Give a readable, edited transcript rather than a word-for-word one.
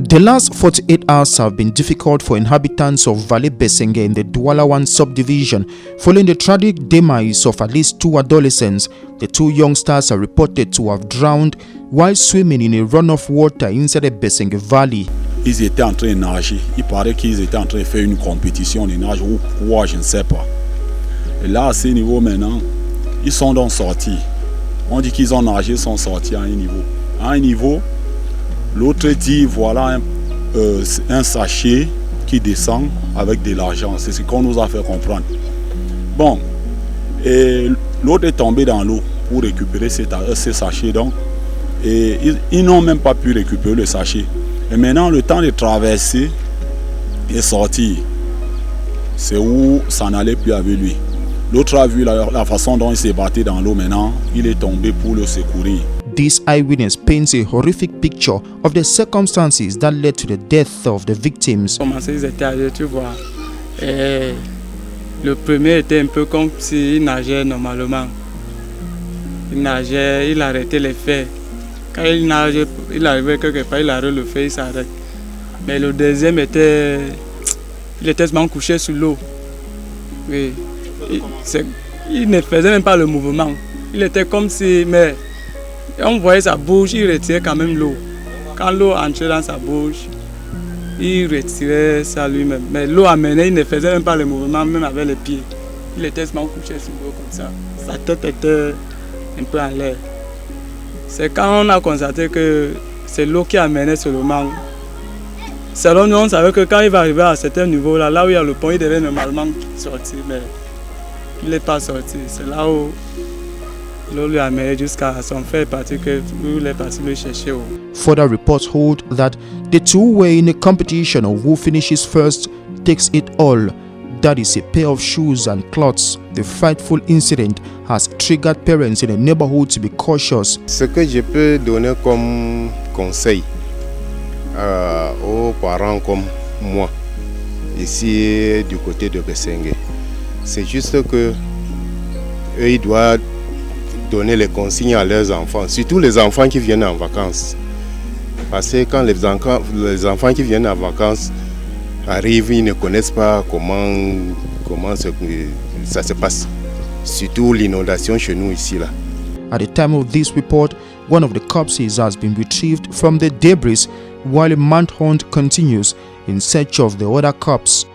The last 48 hours have been difficult for inhabitants of Valley Besenge in the Douala 1 subdivision following the tragic demise of at least 2 adolescents. The 2 youngsters are reported to have drowned while swimming in a runoff water inside the Besenge Valley. Ils étaient en train de nager. Il paraît qu'ils étaient en train de faire une compétition de nage ou quoi, je ne sais pas. Et là, à ce niveau maintenant, ils sont donc sortis. On dit qu'ils ont nagé, ils sont sortis à un niveau. À un niveau, l'autre dit voilà un sachet qui descend avec de l'argent. C'est ce qu'on nous a fait comprendre. Bon, et l'autre est tombé dans l'eau pour récupérer ces sachets donc. Et ils n'ont même pas pu récupérer le sachet. Et maintenant, le temps de traverser et sortir, c'est où ça n'allait plus avec lui. L'autre a vu la façon dont il s'est battu dans l'eau. Maintenant, il est tombé pour le secourir. This eyewitness paints a horrific picture of the circumstances that led to the death of the victims. Ils étaient âgés, tu vois. Et le premier était un peu comme s'il nageait normalement. Il nageait, il arrêtait les faits. Quand il nageait, il arrivait quelque part, il arrêtait le fait, il s'arrête. Mais le deuxième était, il était seulement couché sur l'eau. Oui. Il ne faisait même pas le mouvement. Il était comme si, mais on voyait sa bouche, il retirait quand même l'eau. Quand l'eau entrait dans sa bouche, il retirait ça lui-même. Mais l'eau amenait, il ne faisait même pas le mouvement, même avec les pieds. Il était seulement couché sur l'eau comme ça. Sa tête était un peu en l'air. C'est quand on a constaté que c'est l'eau qui amenait seulement. Selon nous, on savait que quand il va arriver à un certain niveau, là où il y a le pont, il devait normalement sortir. Mais il n'est pas sorti. C'est là où l'eau lui a amené jusqu'à son frère parti que il est parti le chercher. Further reports hold that the 2 were in a competition of who finishes first takes it all. That is a pair of shoes and clothes. The frightful incident has triggered parents in the neighborhood to be cautious. Ce que je peux donner comme conseil aux parents comme moi, ici du côté de Besenge, c'est juste que eux, ils doivent donner les consignes à leurs enfants, surtout les enfants qui viennent en vacances. Parce que quand les enfants qui viennent en vacances arrivent, ils ne connaissent pas comment ça se passe. Surtout l'inondation chez nous ici là. At the time of this report, one of the corpses has been retrieved from the debris while a manhunt continues in search of the other corpse.